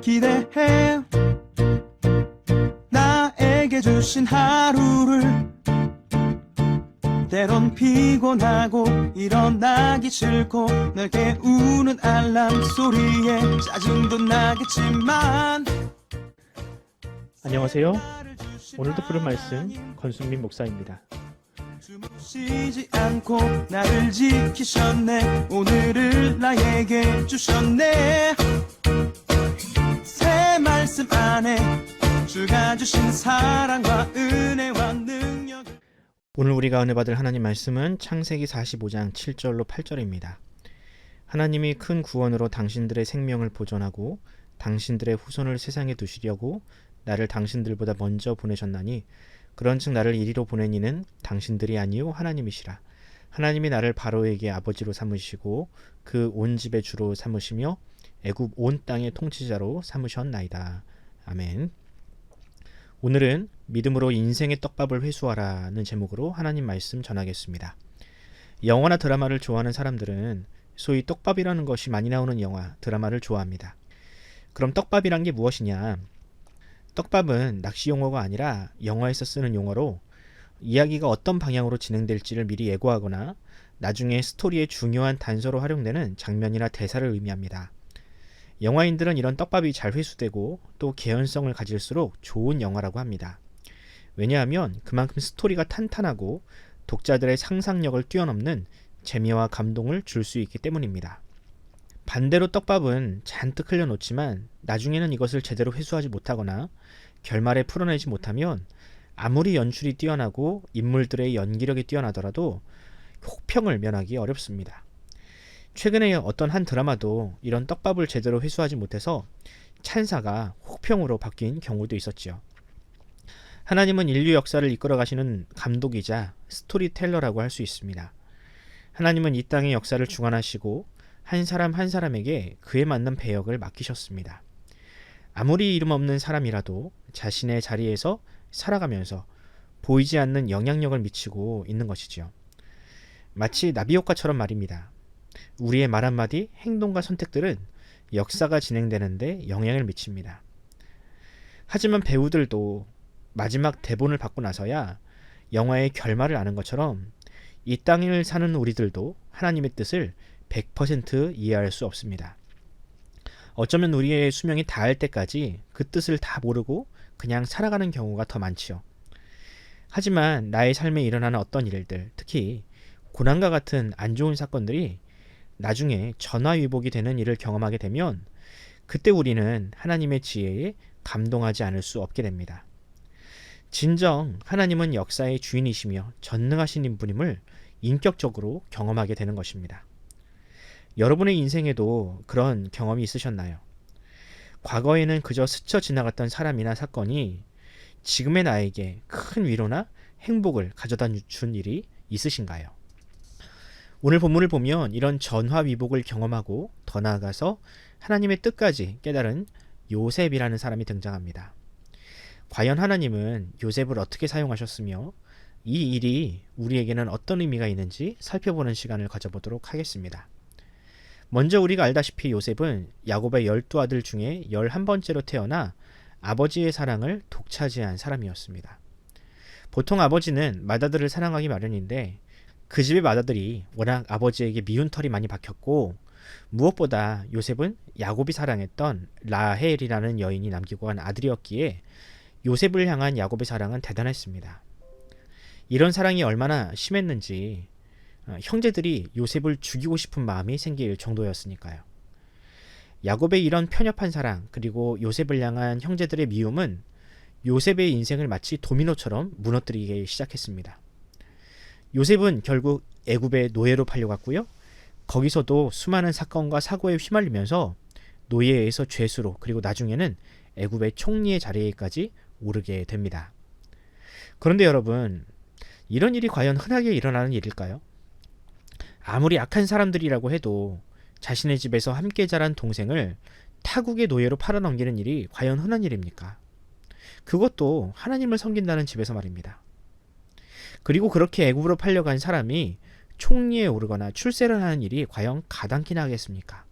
기대해 나에게 주신 하루를. 때론 피곤하고 일어나기 싫고 널 깨우는 알람 소리에 짜증도 나겠지만. 안녕하세요. 오늘도 부른 말씀 권순민 목사입니다. 쉬지 않고 나를 지키셨네. 오늘을 나에게 주셨네. 새 말씀 안에 주가 주신 사랑과 은혜와 능력. 오늘 우리가 은혜 받을 하나님 말씀은 창세기 45장 7절로 8절입니다. 하나님이 큰 구원으로 당신들의 생명을 보존하고 당신들의 후손을 세상에 두시려고 나를 당신들보다 먼저 보내셨나니 그런즉 나를 이리로 보낸 이는 당신들이 아니요 하나님이시라. 하나님이 나를 바로에게 아버지로 삼으시고 그 온 집의 주로 삼으시며 애굽 온 땅의 통치자로 삼으셨나이다. 아멘. 오늘은 믿음으로 인생의 떡밥을 회수하라는 제목으로 하나님 말씀 전하겠습니다. 영화나 드라마를 좋아하는 사람들은 소위 떡밥이라는 것이 많이 나오는 영화, 드라마를 좋아합니다. 그럼 떡밥이란 게 무엇이냐? 떡밥은 낚시 용어가 아니라 영화에서 쓰는 용어로 이야기가 어떤 방향으로 진행될지를 미리 예고하거나 나중에 스토리의 중요한 단서로 활용되는 장면이나 대사를 의미합니다. 영화인들은 이런 떡밥이 잘 회수되고 또 개연성을 가질수록 좋은 영화라고 합니다. 왜냐하면 그만큼 스토리가 탄탄하고 독자들의 상상력을 뛰어넘는 재미와 감동을 줄 수 있기 때문입니다. 반대로 떡밥은 잔뜩 흘려놓지만 나중에는 이것을 제대로 회수하지 못하거나 결말에 풀어내지 못하면 아무리 연출이 뛰어나고 인물들의 연기력이 뛰어나더라도 혹평을 면하기 어렵습니다. 최근에 어떤 한 드라마도 이런 떡밥을 제대로 회수하지 못해서 찬사가 혹평으로 바뀐 경우도 있었지요. 하나님은 인류 역사를 이끌어 가시는 감독이자 스토리텔러라고 할 수 있습니다. 하나님은 이 땅의 역사를 주관하시고 한 사람 한 사람에게 그에 맞는 배역을 맡기셨습니다. 아무리 이름 없는 사람이라도 자신의 자리에서 살아가면서 보이지 않는 영향력을 미치고 있는 것이지요. 마치 나비 효과처럼 말입니다. 우리의 말 한마디, 행동과 선택들은 역사가 진행되는데 영향을 미칩니다. 하지만 배우들도 마지막 대본을 받고 나서야 영화의 결말을 아는 것처럼 이 땅을 사는 우리들도 하나님의 뜻을 100% 이해할 수 없습니다. 어쩌면 우리의 수명이 다할 때까지 그 뜻을 다 모르고 그냥 살아가는 경우가 더 많지요. 하지만 나의 삶에 일어나는 어떤 일들, 특히 고난과 같은 안 좋은 사건들이 나중에 전화위복이 되는 일을 경험하게 되면 그때 우리는 하나님의 지혜에 감동하지 않을 수 없게 됩니다. 진정 하나님은 역사의 주인이시며 전능하신 분임을 인격적으로 경험하게 되는 것입니다. 여러분의 인생에도 그런 경험이 있으셨나요? 과거에는 그저 스쳐 지나갔던 사람이나 사건이 지금의 나에게 큰 위로나 행복을 가져다 준 일이 있으신가요? 오늘 본문을 보면 이런 전화위복을 경험하고 더 나아가서 하나님의 뜻까지 깨달은 요셉이라는 사람이 등장합니다. 과연 하나님은 요셉을 어떻게 사용하셨으며 이 일이 우리에게는 어떤 의미가 있는지 살펴보는 시간을 가져보도록 하겠습니다. 먼저 우리가 알다시피 요셉은 야곱의 12아들 중에 11번째로 태어나 아버지의 사랑을 독차지한 사람이었습니다. 보통 아버지는 맏아들을 사랑하기 마련인데 그 집의 맏아들이 워낙 아버지에게 미운 털이 많이 박혔고 무엇보다 요셉은 야곱이 사랑했던 라헬이라는 여인이 남기고 간 아들이었기에 요셉을 향한 야곱의 사랑은 대단했습니다. 이런 사랑이 얼마나 심했는지 형제들이 요셉을 죽이고 싶은 마음이 생길 정도였으니까요. 야곱의 이런 편협한 사랑 그리고 요셉을 향한 형제들의 미움은 요셉의 인생을 마치 도미노처럼 무너뜨리기 시작했습니다. 요셉은 결국 애굽의 노예로 팔려갔고요. 거기서도 수많은 사건과 사고에 휘말리면서 노예에서 죄수로 그리고 나중에는 애굽의 총리의 자리에까지 오르게 됩니다. 그런데 여러분, 이런 일이 과연 흔하게 일어나는 일일까요? 아무리 악한 사람들이라고 해도 자신의 집에서 함께 자란 동생을 타국의 노예로 팔아넘기는 일이 과연 흔한 일입니까? 그것도 하나님을 섬긴다는 집에서 말입니다. 그리고 그렇게 애굽으로 팔려간 사람이 총리에 오르거나 출세를 하는 일이 과연 가당키나 하겠습니까?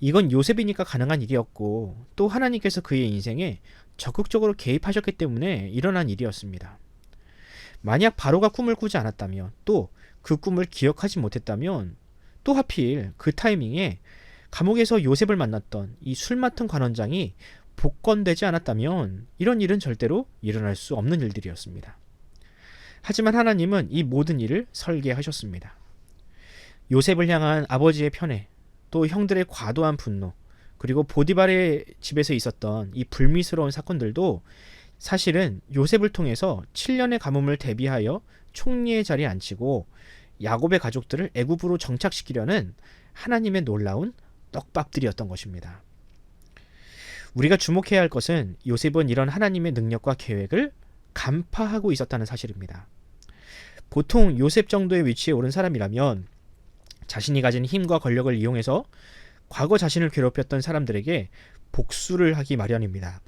이건 요셉이니까 가능한 일이었고 또 하나님께서 그의 인생에 적극적으로 개입하셨기 때문에 일어난 일이었습니다. 만약 바로가 꿈을 꾸지 않았다면, 또 그 꿈을 기억하지 못했다면, 또 하필 그 타이밍에 감옥에서 요셉을 만났던 이 술 맡은 관원장이 복권되지 않았다면 이런 일은 절대로 일어날 수 없는 일들이었습니다. 하지만 하나님은 이 모든 일을 설계하셨습니다. 요셉을 향한 아버지의 편애, 또 형들의 과도한 분노, 그리고 보디발의 집에서 있었던 이 불미스러운 사건들도 사실은 요셉을 통해서 7년의 가뭄을 대비하여 총리의 자리에 앉히고 야곱의 가족들을 애굽으로 정착시키려는 하나님의 놀라운 떡밥들이었던 것입니다. 우리가 주목해야 할 것은 요셉은 이런 하나님의 능력과 계획을 간파하고 있었다는 사실입니다. 보통 요셉 정도의 위치에 오른 사람이라면 자신이 가진 힘과 권력을 이용해서 과거 자신을 괴롭혔던 사람들에게 복수를 하기 마련입니다.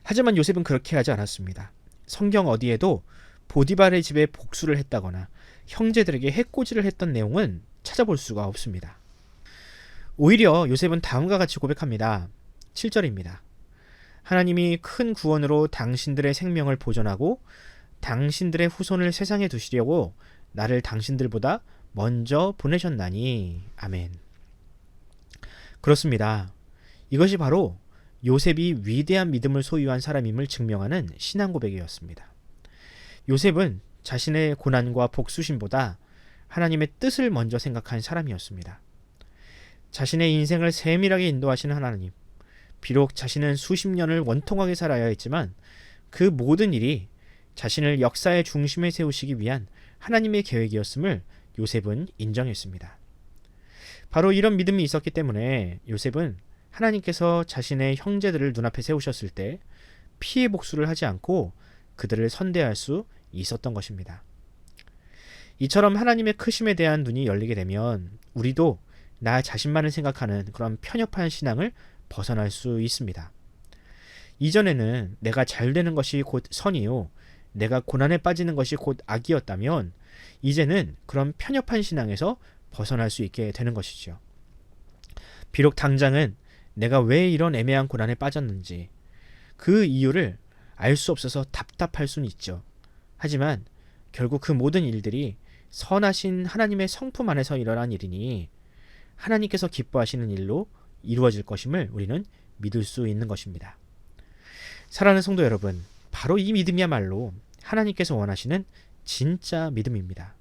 하지만 요셉은 그렇게 하지 않았습니다. 성경 어디에도 보디발의 집에 복수를 했다거나 형제들에게 해코지를 했던 내용은 찾아볼 수가 없습니다. 오히려 요셉은 다음과 같이 고백합니다. 7절입니다. 하나님이 큰 구원으로 당신들의 생명을 보존하고 당신들의 후손을 세상에 두시려고 나를 당신들보다 먼저 보내셨나니. 아멘. 그렇습니다. 이것이 바로 요셉이 위대한 믿음을 소유한 사람임을 증명하는 신앙 고백이었습니다. 요셉은 자신의 고난과 복수심보다 하나님의 뜻을 먼저 생각한 사람이었습니다. 자신의 인생을 세밀하게 인도하시는 하나님, 비록 자신은 수십 년을 원통하게 살아야 했지만 그 모든 일이 자신을 역사의 중심에 세우시기 위한 하나님의 계획이었음을 요셉은 인정했습니다. 바로 이런 믿음이 있었기 때문에 요셉은 하나님께서 자신의 형제들을 눈앞에 세우셨을 때 피해 복수를 하지 않고 그들을 선대할 수 있었던 것입니다. 이처럼 하나님의 크심에 대한 눈이 열리게 되면 우리도 나 자신만을 생각하는 그런 편협한 신앙을 벗어날 수 있습니다. 이전에는 내가 잘 되는 것이 곧 선이요, 내가 고난에 빠지는 것이 곧 악이었다면 이제는 그런 편협한 신앙에서 벗어날 수 있게 되는 것이죠. 비록 당장은 내가 왜 이런 애매한 고난에 빠졌는지 그 이유를 알 수 없어서 답답할 수는 있죠. 하지만 결국 그 모든 일들이 선하신 하나님의 성품 안에서 일어난 일이니 하나님께서 기뻐하시는 일로 이루어질 것임을 우리는 믿을 수 있는 것입니다. 사랑하는 성도 여러분, 바로 이 믿음이야말로 하나님께서 원하시는 진짜 믿음입니다.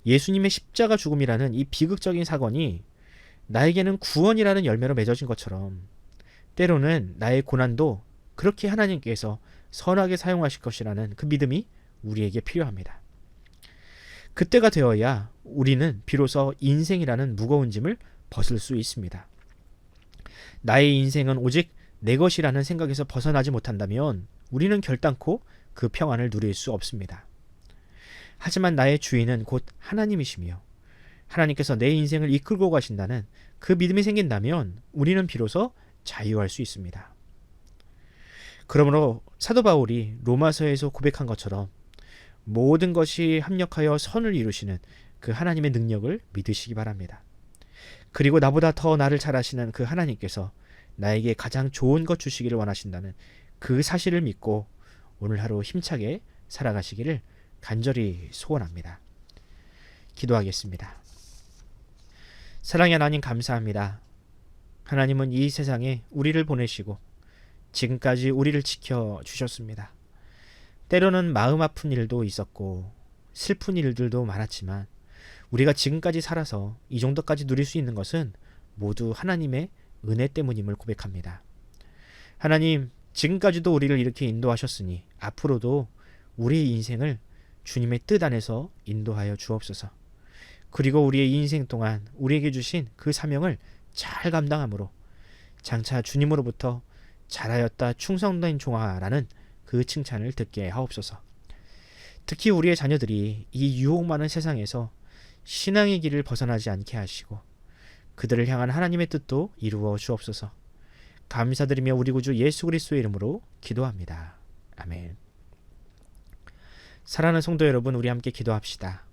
예수님의 십자가 죽음이라는 이 비극적인 사건이 나에게는 구원이라는 열매로 맺어진 것처럼 때로는 나의 고난도 그렇게 하나님께서 선하게 사용하실 것이라는 그 믿음이 우리에게 필요합니다. 그때가 되어야 우리는 비로소 인생이라는 무거운 짐을 벗을 수 있습니다. 나의 인생은 오직 내 것이라는 생각에서 벗어나지 못한다면 우리는 결단코 그 평안을 누릴 수 없습니다. 하지만 나의 주인은 곧 하나님이시며 하나님께서 내 인생을 이끌고 가신다는 그 믿음이 생긴다면 우리는 비로소 자유할 수 있습니다. 그러므로 사도 바울이 로마서에서 고백한 것처럼 모든 것이 합력하여 선을 이루시는 그 하나님의 능력을 믿으시기 바랍니다. 그리고 나보다 더 나를 잘 아시는 그 하나님께서 나에게 가장 좋은 것 주시기를 원하신다는 그 사실을 믿고 오늘 하루 힘차게 살아가시기를 간절히 소원합니다. 기도하겠습니다. 사랑의 하나님, 감사합니다. 하나님은 이 세상에 우리를 보내시고 지금까지 우리를 지켜주셨습니다. 때로는 마음 아픈 일도 있었고 슬픈 일들도 많았지만 우리가 지금까지 살아서 이 정도까지 누릴 수 있는 것은 모두 하나님의 은혜 때문임을 고백합니다. 하나님, 지금까지도 우리를 이렇게 인도하셨으니 앞으로도 우리의 인생을 주님의 뜻 안에서 인도하여 주옵소서. 그리고 우리의 인생 동안 우리에게 주신 그 사명을 잘 감당함으로 장차 주님으로부터 잘하였다 충성된 종아라는 그 칭찬을 듣게 하옵소서. 특히 우리의 자녀들이 이 유혹 많은 세상에서 신앙의 길을 벗어나지 않게 하시고 그들을 향한 하나님의 뜻도 이루어 주옵소서. 감사드리며 우리 구주 예수 그리스도의 이름으로 기도합니다. 아멘. 사랑하는 성도 여러분, 우리 함께 기도합시다.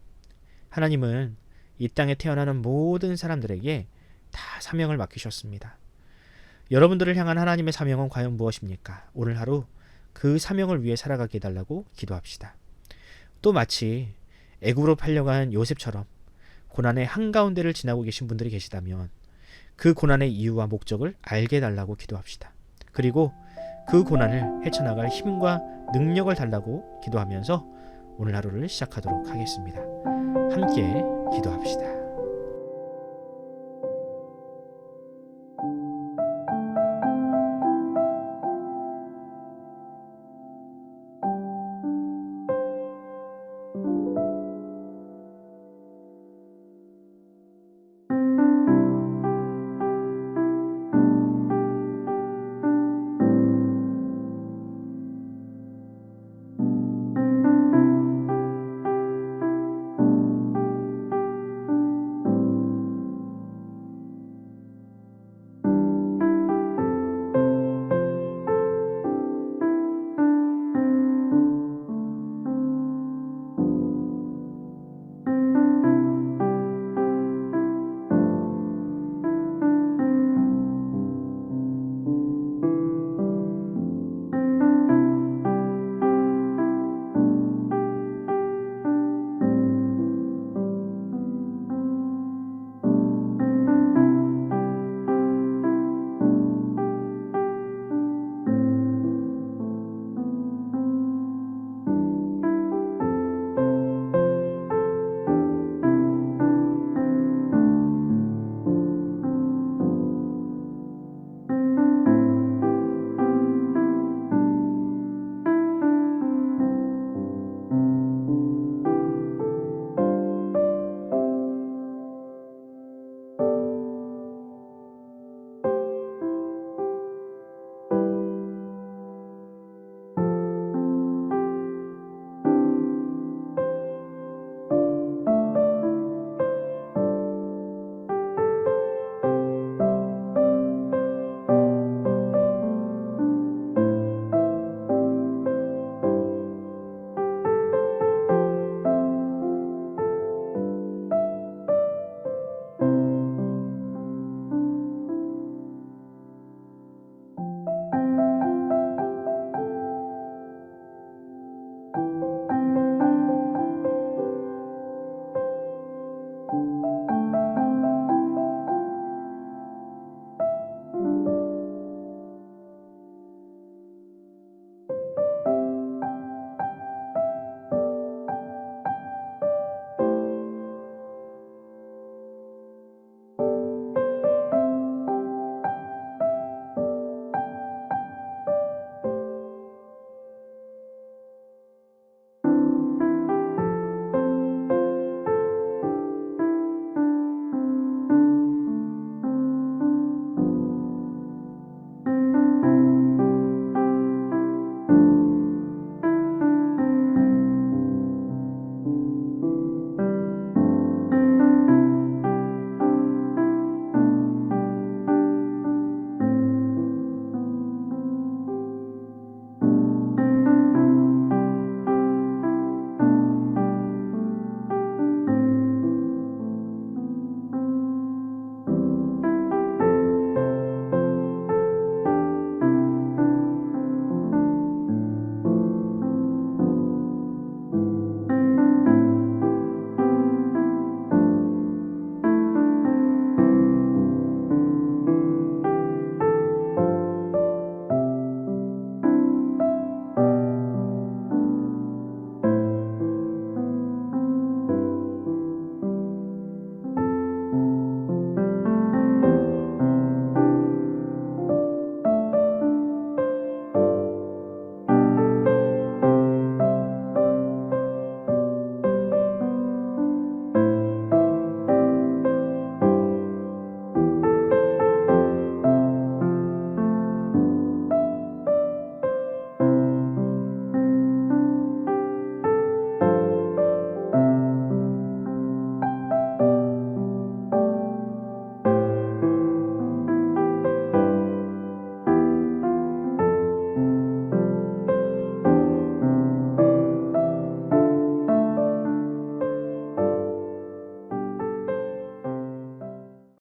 하나님은 이 땅에 태어나는 모든 사람들에게 다 사명을 맡기셨습니다. 여러분들을 향한 하나님의 사명은 과연 무엇입니까? 오늘 하루 그 사명을 위해 살아가게 해달라고 기도합시다. 또 마치 애굽으로 팔려간 요셉처럼 고난의 한가운데를 지나고 계신 분들이 계시다면 그 고난의 이유와 목적을 알게 해달라고 기도합시다. 그리고 그 고난을 헤쳐나갈 힘과 능력을 달라고 기도하면서 오늘 하루를 시작하도록 하겠습니다. 함께 기도합시다.